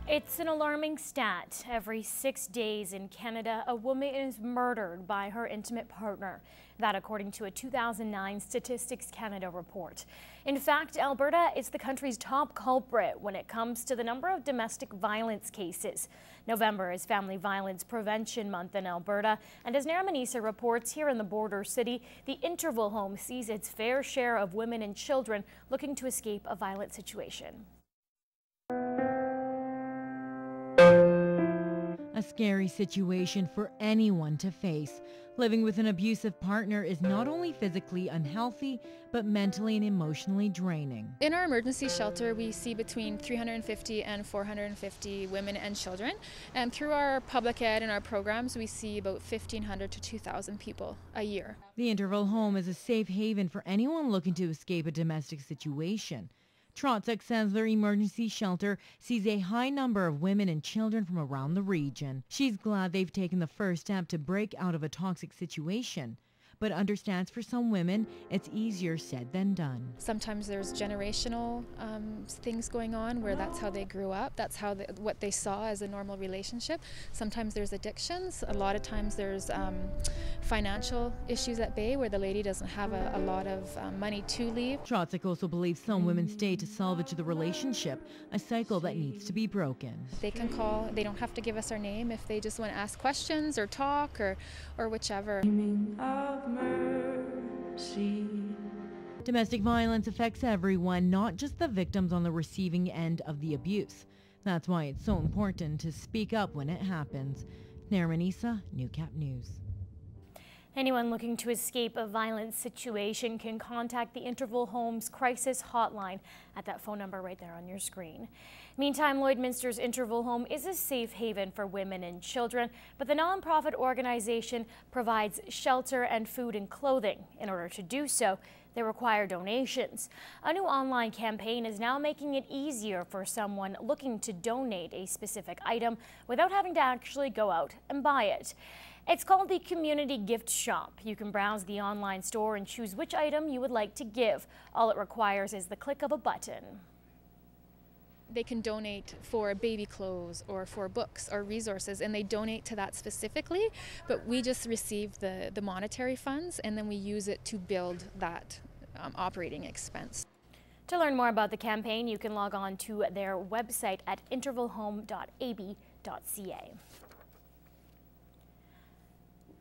It's an alarming stat. Every 6 days in Canada, a woman is murdered by her intimate partner. That according to a 2009 Statistics Canada report. In fact, Alberta is the country's top culprit when it comes to the number of domestic violence cases. November is Family Violence Prevention Month in Alberta, and as Naramanisa reports, here in the border city, the Interval Home sees its fair share of women and children looking to escape a violent situation. A scary situation for anyone to face. Living with an abusive partner is not only physically unhealthy, but mentally and emotionally draining. In our emergency shelter, we see between 350 and 450 women and children. And through our public ed and our programs, we see about 1,500 to 2,000 people a year. The Interval Home is a safe haven for anyone looking to escape a domestic situation. Trotsek-Sensler Emergency Shelter sees a high number of women and children from around the region. She's glad they've taken the first step to break out of a toxic situation, but understands for some women it's easier said than done. Sometimes there's generational things going on where that's how they grew up, that's how what they saw as a normal relationship. Sometimes there's addictions, a lot of times there's financial issues at bay where the lady doesn't have a lot of money to leave. Trotsek also believes some women stay to salvage the relationship, a cycle that needs to be broken. They can call, they don't have to give us our name if they just want to ask questions or talk or whichever. Mercy. Domestic violence affects everyone, not just the victims on the receiving end of the abuse. That's why it's so important to speak up when it happens. Naramanisa, Newcap News. Anyone looking to escape a violent situation can contact the Interval Home's crisis hotline at that phone number right there on your screen. Meantime, Lloydminster's Interval Home is a safe haven for women and children, but the nonprofit organization provides shelter and food and clothing. In order to do so, they require donations. A new online campaign is now making it easier for someone looking to donate a specific item without having to actually go out and buy it. It's called the Community Gift Shop. You can browse the online store and choose which item you would like to give. All it requires is the click of a button. They can donate for baby clothes or for books or resources, and they donate to that specifically, but we just receive the monetary funds and then we use it to build that operating expense. To learn more about the campaign, you can log on to their website at intervalhome.ab.ca.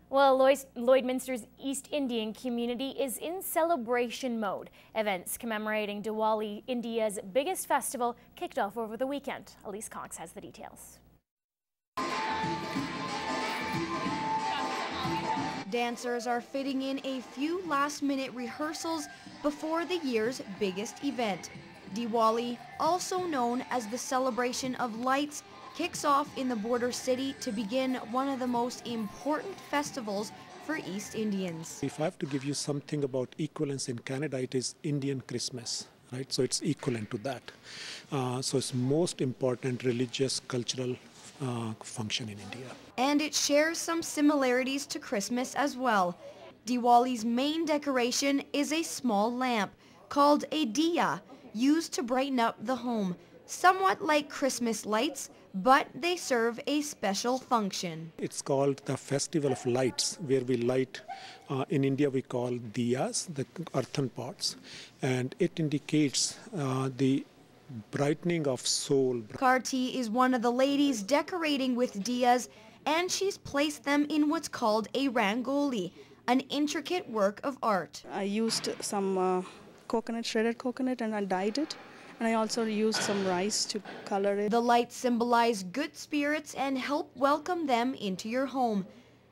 Well, Lloydminster's East Indian community is in celebration mode. Events commemorating Diwali, India's biggest festival, kicked off over the weekend. Elise Cox has the details. Dancers are fitting in a few last-minute rehearsals before the year's biggest event. Diwali, also known as the celebration of lights, kicks off in the border city to begin one of the most important festivals for East Indians. If I have to give you something about equivalence in Canada, it is Indian Christmas, right? So it's equivalent to that. So it's most important religious, cultural function in India. And it shares some similarities to Christmas as well. Diwali's main decoration is a small lamp called a diya, used to brighten up the home, somewhat like Christmas lights, but they serve a special function. It's called the Festival of Lights, where we light, in India we call diyas, the earthen pots, and it indicates the brightening of soul. Karti is one of the ladies decorating with diyas, and she's placed them in what's called a rangoli, an intricate work of art. I used some coconut, shredded coconut, and I dyed it. And I also used some rice to color it. The lights symbolize good spirits and help welcome them into your home.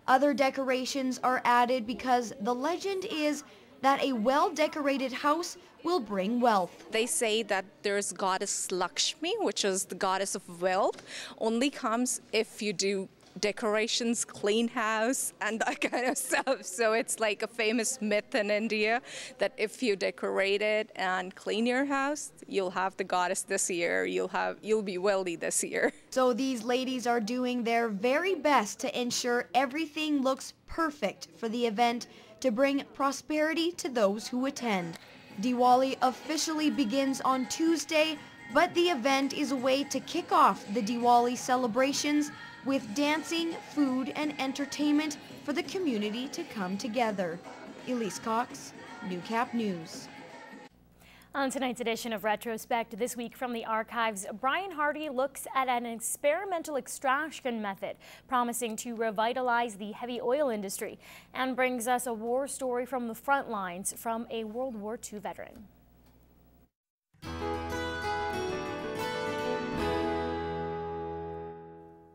Other decorations are added because the legend is that a well-decorated house will bring wealth. They say that there's goddess Lakshmi, which is the goddess of wealth, only comes if you do decorations, clean house, and that kind of stuff. So it's like a famous myth in India that if you decorate it and clean your house, you'll have the goddess this year, you'll be wealthy this year. So these ladies are doing their very best to ensure everything looks perfect for the event to bring prosperity to those who attend. Diwali officially begins on Tuesday, But the event is a way to kick off the Diwali celebrations with dancing, food, and entertainment for the community to come together. Elise Cox, Newcap News. On tonight's edition of Retrospect, this week from the archives, Brian Hardy looks at an experimental extraction method promising to revitalize the heavy oil industry, and brings us a war story from the front lines from a World War II veteran.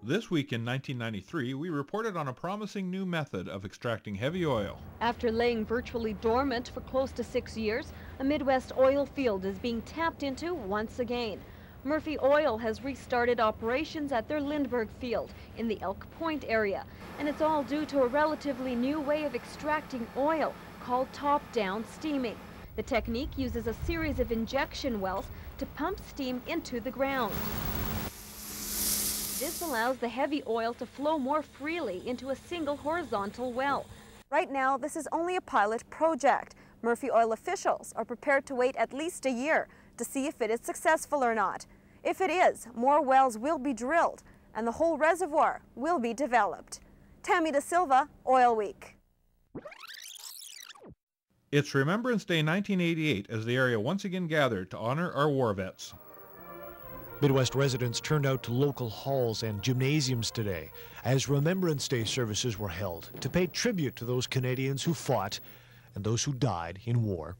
This week in 1993, we reported on a promising new method of extracting heavy oil. After laying virtually dormant for close to 6 years, a Midwest oil field is being tapped into once again. Murphy Oil has restarted operations at their Lindbergh field in the Elk Point area, and it's all due to a relatively new way of extracting oil called top-down steaming. The technique uses a series of injection wells to pump steam into the ground. This allows the heavy oil to flow more freely into a single horizontal well. Right now, this is only a pilot project. Murphy Oil officials are prepared to wait at least a year to see if it is successful or not. If it is, more wells will be drilled and the whole reservoir will be developed. Tammy Da Silva, Oil Week. It's Remembrance Day 1988 as the area once again gathered to honor our war vets. Midwest residents turned out to local halls and gymnasiums today as Remembrance Day services were held to pay tribute to those Canadians who fought and those who died in war.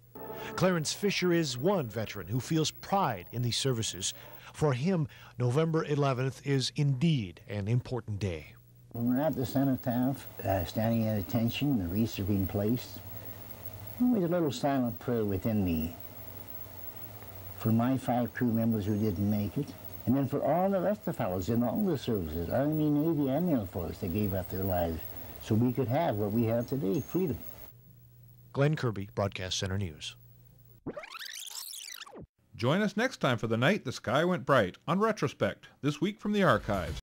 Clarence Fisher is one veteran who feels pride in these services. For him, November 11th is indeed an important day. When we're at the cenotaph, standing at attention, the wreaths are being placed, always a little silent prayer within me for my 5 crew members who didn't make it, and then for all the rest of the fellows in all the services, Army, Navy, and Air Force, that gave up their lives so we could have what we have today, freedom. Glenn Kirby, Broadcast Center News. Join us next time for the night the sky went bright on Retrospect, this week from the archives.